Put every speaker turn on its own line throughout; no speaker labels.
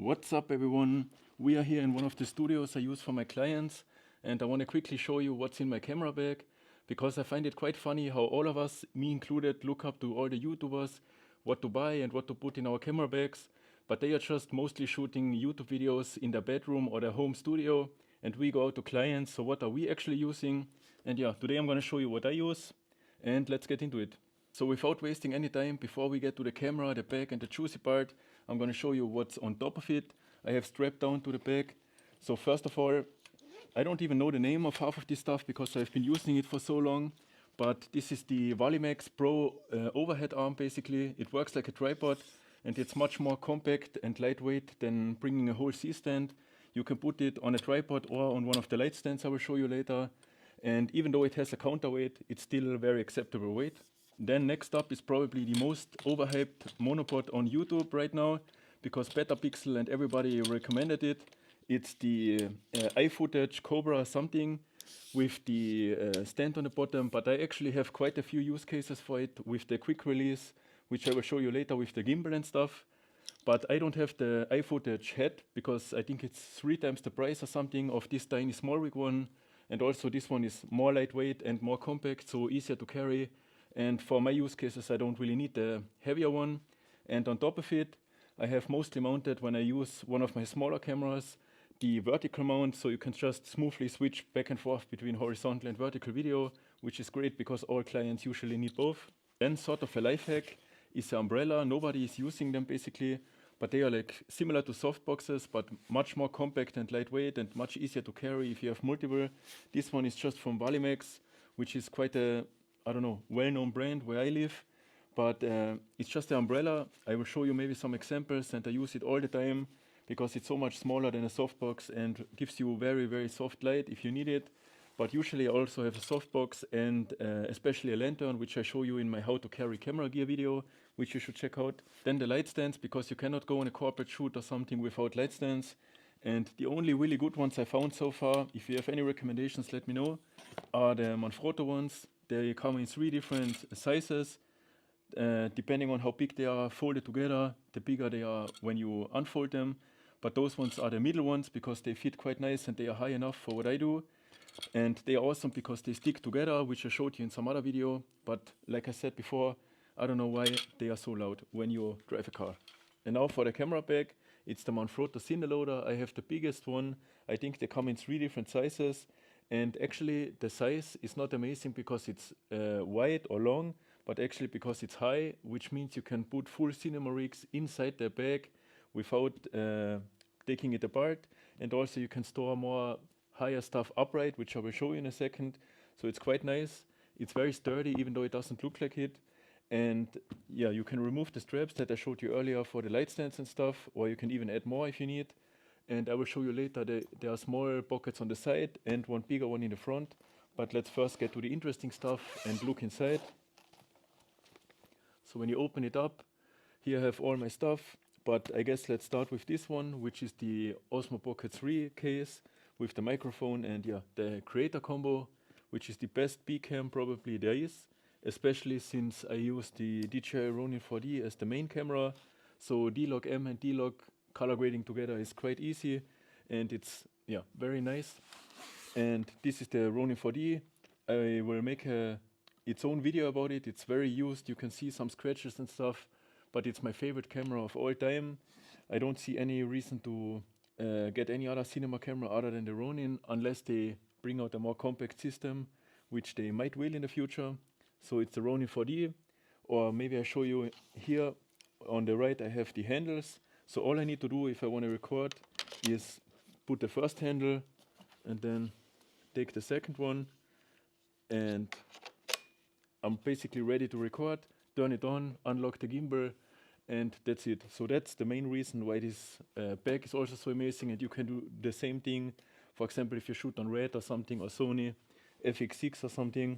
What's up everyone? We are here in one of the studios I use for my clients, and I want to quickly show you what's in my camera bag, because I find it quite funny how all of us, me included, look up to all the YouTubers, what to buy and what to put in our camera bags, but they are just mostly shooting YouTube videos in their bedroom or their home studio, and we go out to clients. So what are we actually using? And yeah, today I'm going to show you what I use, and let's get into it. So without wasting any time, before we get to the camera, the bag and the juicy part, I'm going to show you what's on top of it. I have strapped down to the bag. So first of all, I don't even know the name of half of this stuff because I've been using it for so long. But this is the Valimax Pro overhead arm basically. It works like a tripod and it's much more compact and lightweight than bringing a whole C-stand. You can put it on a tripod or on one of the light stands I will show you later. And even though it has a counterweight, it's still a very acceptable weight. Then next up is probably the most overhyped monopod on YouTube right now, because Petapixel and everybody recommended it. It's the iFootage Cobra something with the stand on the bottom, but I actually have quite a few use cases for it with the quick release, which I will show you later with the gimbal and stuff. But I don't have the iFootage head because I think it's 3 times the price or something of this tiny small rig one. And also this one is more lightweight and more compact, so easier to carry. And for my use cases, I don't really need the heavier one. And on top of it, I have mostly mounted, when I use one of my smaller cameras, the vertical mount, so you can just smoothly switch back and forth between horizontal and vertical video, which is great because all clients usually need both. Then sort of a life hack is the umbrella. Nobody is using them basically, but they are like similar to softboxes, but much more compact and lightweight and much easier to carry if you have multiple. This one is just from Valimax, which is quite a, I don't know, well-known brand where I live, but it's just an umbrella. I will show you maybe some examples, and I use it all the time because it's so much smaller than a softbox and gives you very, very soft light if you need it. But usually I also have a softbox and especially a lantern, which I show you in my how to carry camera gear video, which you should check out. Then the light stands, because you cannot go on a corporate shoot or something without light stands. And the only really good ones I found so far, if you have any recommendations, let me know, are the Manfrotto ones. They come in 3 different sizes, depending on how big they are folded together. The bigger they are when you unfold them. But those ones are the middle ones because they fit quite nice and they are high enough for what I do. And they are awesome because they stick together, which I showed you in some other video. But like I said before, I don't know why they are so loud when you drive a car. And now for the camera bag, it's the Manfrotto Cine loader. I have the biggest one. I think they come in 3 different sizes. And actually the size is not amazing because it's wide or long, but actually because it's high, which means you can put full cinema rigs inside the bag without taking it apart. And also you can store more higher stuff upright, which I will show you in a second. So it's quite nice. It's very sturdy, even though it doesn't look like it. And yeah, you can remove the straps that I showed you earlier for the light stands and stuff, or you can even add more if you need. And I will show you later that there are small pockets on the side and one bigger one in the front. But let's first get to the interesting stuff and look inside. So when you open it up, here I have all my stuff. But I guess let's start with this one, which is the Osmo Pocket 3 case with the microphone and yeah, the creator combo, which is the best B cam probably there is, especially since I use the DJI Ronin 4D as the main camera. So D-Log M and D-Log color grading together is quite easy, and it's yeah, very nice. And this is the Ronin 4D. I will make its own video about it. It's very used. You can see some scratches and stuff, but it's my favorite camera of all time. I don't see any reason to get any other cinema camera other than the Ronin, unless they bring out a more compact system, which they might will in the future. So it's the Ronin 4D, or maybe I show you here on the right I have the handles. So all I need to do if I want to record is put the first handle and then take the second one, and I'm basically ready to record. Turn it on, unlock the gimbal, and that's it. So that's the main reason why this bag is also so amazing, and you can do the same thing. For example, if you shoot on Red or something, or Sony FX6 or something.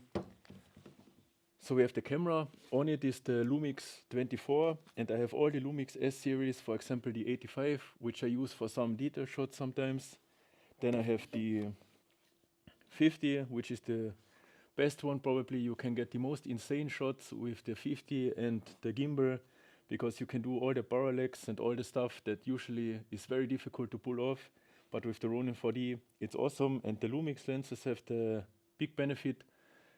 So we have the camera. On it is the Lumix 24, and I have all the Lumix S series, for example the 85, which I use for some detail shots sometimes. Then I have the 50, which is the best one probably. You can get the most insane shots with the 50 and the gimbal, because you can do all the parallax and all the stuff that usually is very difficult to pull off. But with the Ronin 4D, it's awesome, and the Lumix lenses have the big benefit.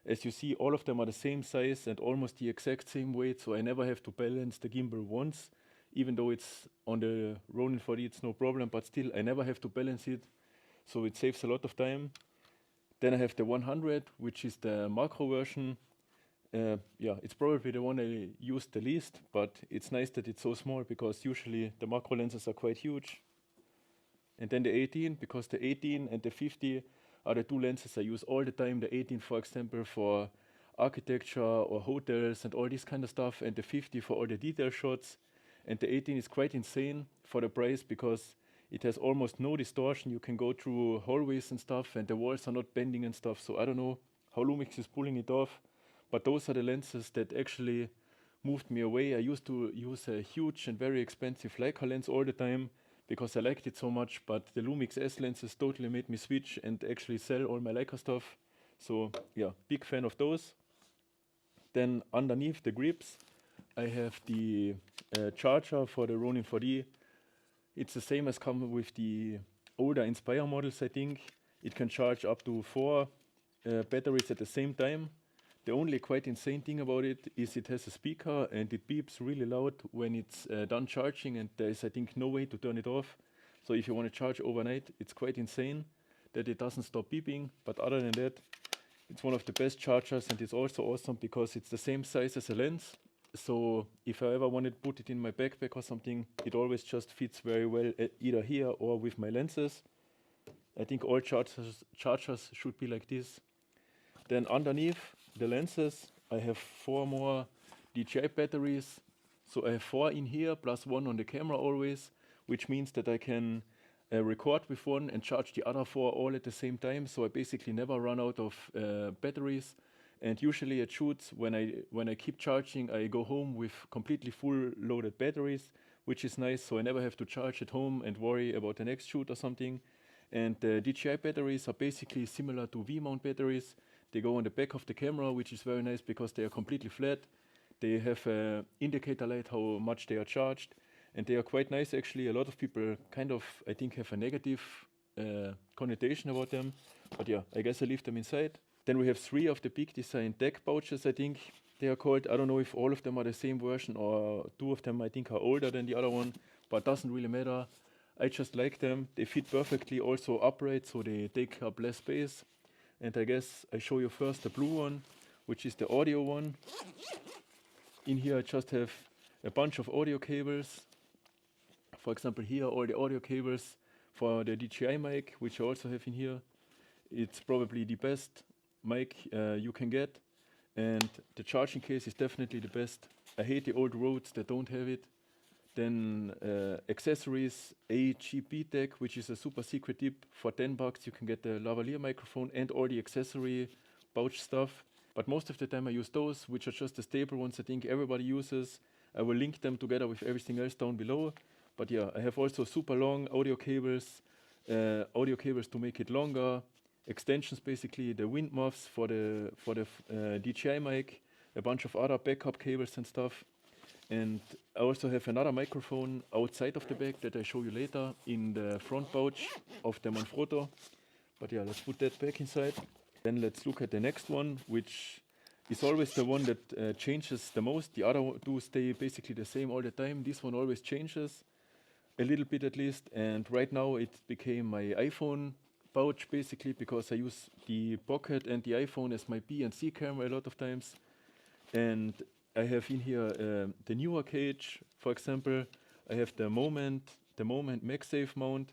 As you see, all of them are the same size and almost the exact same weight, so I never have to balance the gimbal once. Even though it's on the Ronin 4D, it's no problem, but still, I never have to balance it, so it saves a lot of time. Then I have the 100, which is the macro version. Yeah, it's probably the one I use the least, but it's nice that it's so small because usually the macro lenses are quite huge. And then the 18, because the 18 and the 50 are the two lenses I use all the time. The 18, for example, for architecture or hotels and all this kind of stuff, and the 50 for all the detail shots. And the 18 is quite insane for the price because it has almost no distortion. You can go through hallways and stuff, and the walls are not bending and stuff. So I don't know how Lumix is pulling it off, but those are the lenses that actually moved me away. I used to use a huge and very expensive Leica lens all the time because I liked it so much, but the Lumix S lenses totally made me switch and actually sell all my Leica stuff. So yeah, big fan of those. Then underneath the grips, I have the charger for the Ronin 4D. It's the same as come with the older Inspire models, I think. It can charge up to 4 batteries at the same time. The only quite insane thing about it is it has a speaker and it beeps really loud when it's done charging, and there's, I think, no way to turn it off. So if you want to charge overnight, it's quite insane that it doesn't stop beeping. But other than that, it's one of the best chargers, and it's also awesome because it's the same size as a lens. So if I ever wanted to put it in my backpack or something, it always just fits very well either here or with my lenses. I think all chargers should be like this. Then underneath the lenses, I have 4 more DJI batteries. So I have 4 in here plus 1 on the camera always, which means that I can record with one and charge the other 4 all at the same time. So I basically never run out of batteries. And usually at shoots, when I keep charging, I go home with completely full loaded batteries, which is nice. So I never have to charge at home and worry about the next shoot or something. And the DJI batteries are basically similar to V-mount batteries. They go on the back of the camera, which is very nice because they are completely flat. They have an indicator light how much they are charged. And they are quite nice actually. A lot of people kind of, I think, have a negative connotation about them. But yeah, I guess I leave them inside. Then we have 3 of the big design deck pouches, I think they are called. I don't know if all of them are the same version or 2 of them I think are older than the other one, but it doesn't really matter. I just like them. They fit perfectly, also upright, so they take up less space. And I guess I show you first the blue one, which is the audio one. In here I just have a bunch of audio cables. For example, here all the audio cables for the DJI mic, which I also have in here. It's probably the best mic you can get, and the charging case is definitely the best. I hate the old Rodes that don't have it. Then accessories, a GP tech, which is a super secret tip. For $10 you can get the lavalier microphone and all the accessory pouch stuff. But most of the time I use those, which are just the stable ones I think everybody uses. I will link them together with everything else down below. But yeah, I have also super long audio cables to make it longer. Extensions, basically the wind muffs for the DJI mic, a bunch of other backup cables and stuff. And I also have another microphone outside of the bag that I show you later in the front pouch of the Manfrotto. But yeah, let's put that back inside. Then let's look at the next one, which is always the one that changes the most. The other 2 stay basically the same all the time. This one always changes, a little bit at least. And right now it became my iPhone pouch basically, because I use the Pocket and the iPhone as my B and C camera a lot of times. And I have in here the newer cage, for example. I have the Moment MagSafe mount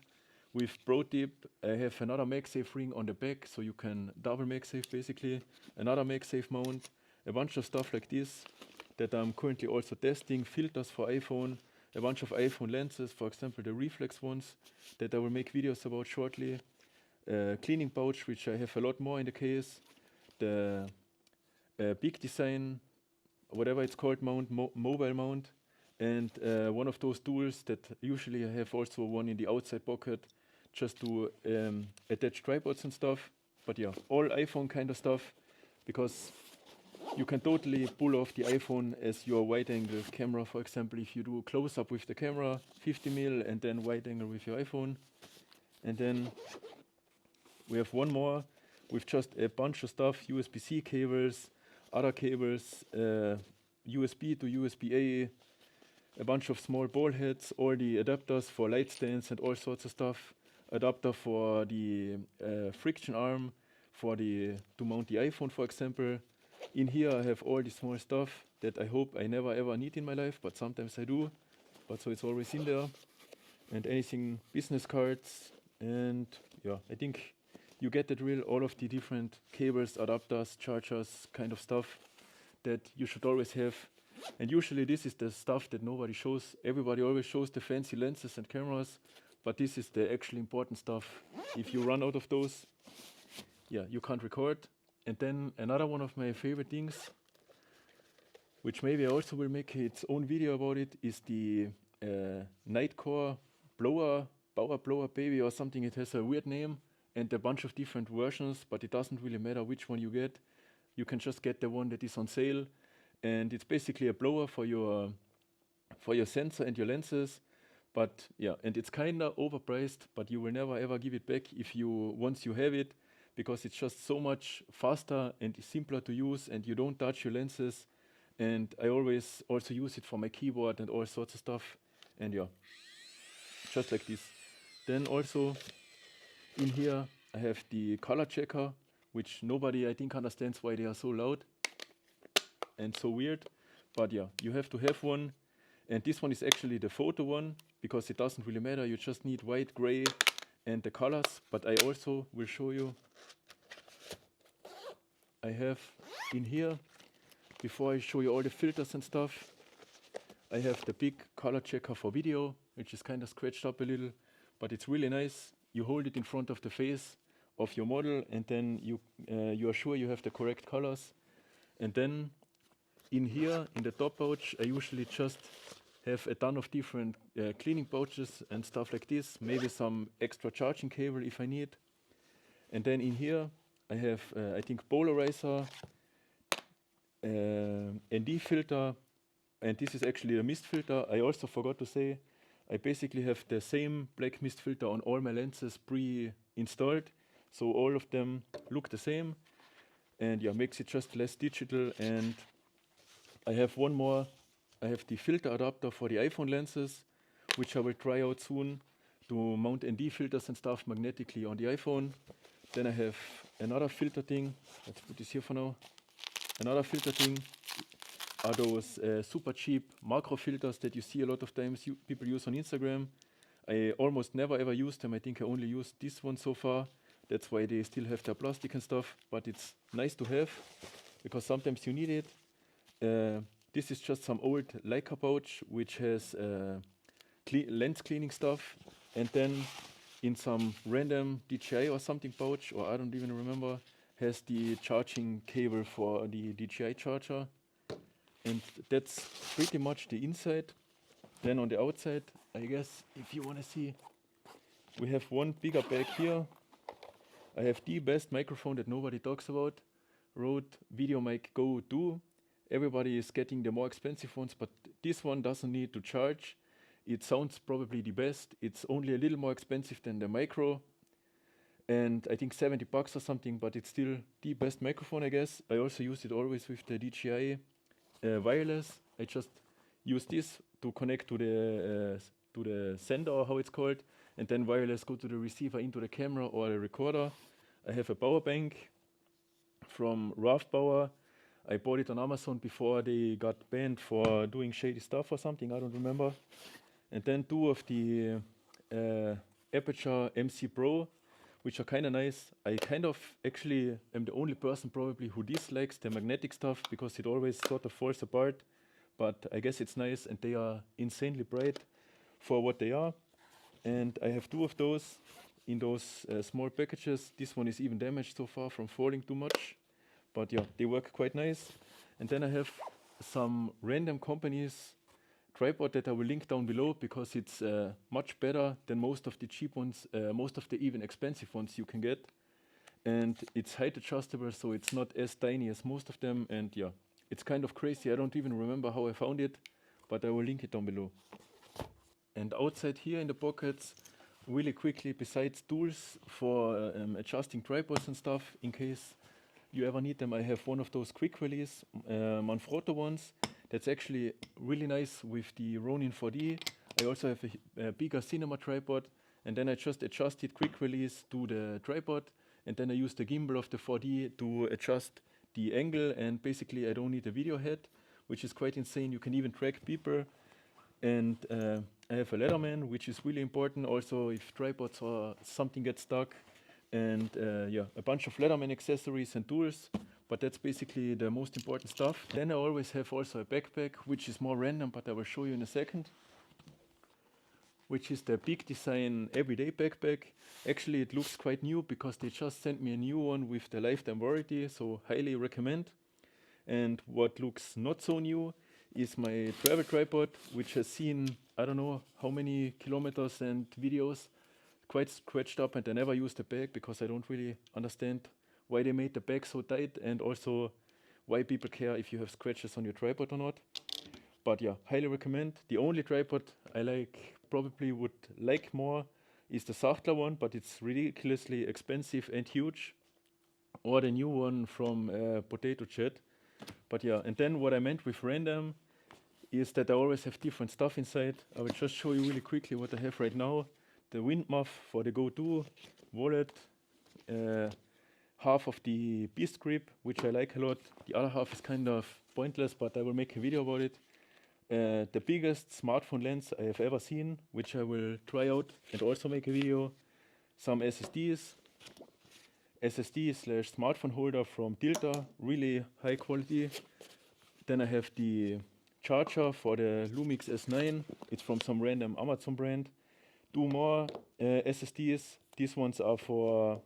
with Pro Tip. I have another MagSafe ring on the back, so you can double MagSafe basically. Another MagSafe mount, a bunch of stuff like this that I'm currently also testing. Filters for iPhone, a bunch of iPhone lenses, for example the reflex ones that I will make videos about shortly. Cleaning pouch, which I have a lot more in the case. The big design, whatever it's called, mount, mobile mount, and one of those tools that usually I have also one in the outside pocket just to attach tripods and stuff. But yeah, all iPhone kind of stuff, because you can totally pull off the iPhone as your wide angle camera. For example, if you do a close up with the camera, 50mm, and then wide angle with your iPhone. And then we have one more with just a bunch of stuff, USB-C cables, other cables, USB to USB-A, a bunch of small ball heads, all the adapters for light stands and all sorts of stuff, adapter for the friction arm, to mount the iPhone, for example. In here I have all the small stuff that I hope I never ever need in my life, but sometimes I do. But so it's always in there. And anything, business cards, and yeah, I think you get the drill, all of the different cables, adapters, chargers, kind of stuff that you should always have. And usually this is the stuff that nobody shows. Everybody always shows the fancy lenses and cameras, but this is the actually important stuff. If you run out of those, yeah, you can't record. And then another one of my favorite things, which maybe I also will make its own video about it, is the Nightcore blower, power blower baby or something. It has a weird name and a bunch of different versions, but it doesn't really matter which one you get. You can just get the one that is on sale, and it's basically a blower for your sensor and your lenses. But yeah, and it's kinda overpriced, but you will never ever give it back if you once you have it, because it's just so much faster and simpler to use, and you don't touch your lenses. And I always also use it for my keyboard and all sorts of stuff. And yeah, just like this. Then also in here I have the color checker, which nobody I think understands why they are so loud and so weird. But yeah, you have to have one. And this one is actually the photo one, because it doesn't really matter. You just need white, gray, and the colors. But I also will show you. I have in here, before I show you all the filters and stuff, I have the big color checker for video, which is kind of scratched up a little, but it's really nice. You hold it in front of the face of your model, and then you are sure you have the correct colors. And then in here, in the top pouch, I usually just have a ton of different cleaning pouches and stuff like this, maybe some extra charging cable if I need. And then in here, I have, I think, polarizer, ND filter, and this is actually a mist filter. I also forgot to say, I basically have the same black mist filter on all my lenses pre-installed, so all of them look the same, and yeah, makes it just less digital. And I have one more. I have the filter adapter for the iPhone lenses, which I will try out soon to mount ND filters and stuff magnetically on the iPhone. Then I have another filter thing. Let's put this here for now. Another filter thing are those super cheap macro filters that you see a lot of times people use on Instagram. I almost never ever use them. I think I only used this one so far. That's why they still have their plastic and stuff. But it's nice to have, because sometimes you need it. This is just some old Leica pouch, which has lens cleaning stuff. And then in some random DJI or something pouch, or I don't even remember, has the charging cable for the DJI charger. And that's pretty much the inside. Then on the outside, I guess, if you want to see, we have one bigger bag here. I have the best microphone that nobody talks about, Rode VideoMic Go 2. Everybody is getting the more expensive ones, but this one doesn't need to charge. It sounds probably the best. It's only a little more expensive than the micro, and I think 70 bucks or something, but it's still the best microphone, I guess. I also use it always with the DJI wireless. I just use this to connect to the sender, or how it's called, and then wireless go to the receiver into the camera or the recorder. I have a power bank from Raft Power. I bought it on Amazon before they got banned for doing shady stuff or something, I don't remember. And then two of the Aperture MC Pro, which are kind of nice. I kind of actually am the only person probably who dislikes the magnetic stuff, because it always sort of falls apart. But I guess it's nice, and they are insanely bright for what they are. And I have two of those in those small packages. This one is even damaged so far from falling too much. But yeah, they work quite nice. And then I have some random companies tripod that I will link down below, because it's much better than most of the cheap ones, most of the even expensive ones you can get. and it's height adjustable, so it's not as tiny as most of them. And yeah, it's kind of crazy. I don't even remember how I found it, but I will link it down below. And outside here in the pockets, really quickly, besides tools for adjusting tripods and stuff, in case you ever need them, I have one of those quick release Manfrotto ones. That's actually really nice with the Ronin 4D. I also have a bigger cinema tripod, and then I just adjust it quick release to the tripod, and then I use the gimbal of the 4D to adjust the angle, and basically I don't need a video head, which is quite insane. You can even track people. And I have a Leatherman, which is really important also if tripods or something gets stuck. And yeah, a bunch of Leatherman accessories and tools, but that's basically the most important stuff. Then I always have also a backpack, which is more random, but I will show you in a second, which is the Big Design Everyday Backpack. Actually, it looks quite new because they just sent me a new one with the lifetime warranty, so highly recommend. And what looks not so new is my travel tripod, which has seen, I don't know how many kilometers and videos, quite scratched up, and I never used the bag because I don't really understand why they made the bag so tight, and also why people care if you have scratches on your tripod or not. But yeah, highly recommend. The only tripod I like, probably would like more, is the Sachtler one, but it's ridiculously expensive and huge. Or the new one from Potato Jet. But yeah, and then what I meant with random is that I always have different stuff inside. I will just show you really quickly what I have right now. The wind muff for the Go-To, wallet, half of the beast grip, which I like a lot. The other half is kind of pointless, but I will make a video about it. The biggest smartphone lens I have ever seen, which I will try out and also make a video. Some SSDs, SSD/smartphone holder from Tilta, really high quality. Then I have the charger for the Lumix S9. It's from some random Amazon brand. Two more SSDs. These ones are for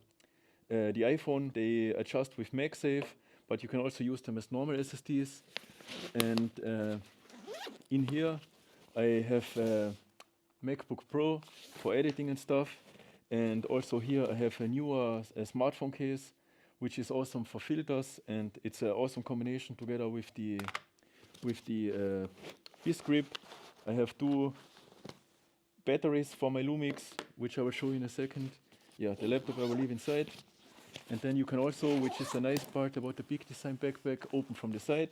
the iPhone. They adjust with MagSafe, but you can also use them as normal SSDs. And in here I have a MacBook Pro for editing and stuff. And also here I have a newer smartphone case, which is awesome for filters, and it's an awesome combination together with the beast grip. I have two batteries for my Lumix, which I will show you in a second. Yeah, the laptop I will leave inside. And then you can also, which is a nice part about the Big Design backpack, open from the side.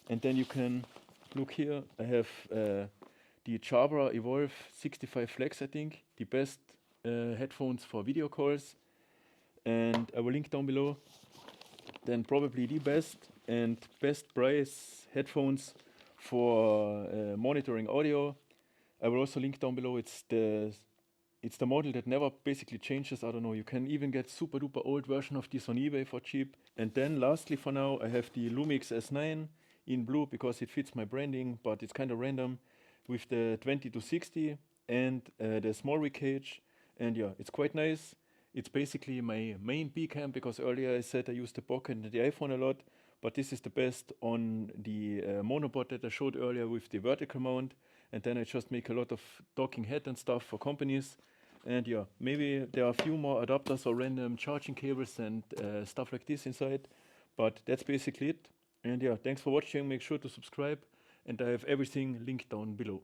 And then you can look here. I have the Jabra Evolve 65 Flex, I think, the best headphones for video calls, and I will link down below. Then probably the best and best price headphones for monitoring audio. I will also link down below. It's the model that never basically changes. I don't know, you can even get super duper old version of this on eBay for cheap. And then lastly for now, I have the Lumix S9 in blue because it fits my branding, but it's kind of random, with the 20-60 and the small rig cage. And yeah, it's quite nice. It's basically my main B cam, because earlier I said I used the Pocket and the iPhone a lot, but this is the best on the monopod that I showed earlier with the vertical mount. And then I just make a lot of docking head and stuff for companies. And yeah, maybe there are a few more adapters or random charging cables and stuff like this inside, but that's basically it. And yeah, thanks for watching. Make sure to subscribe, and I have everything linked down below.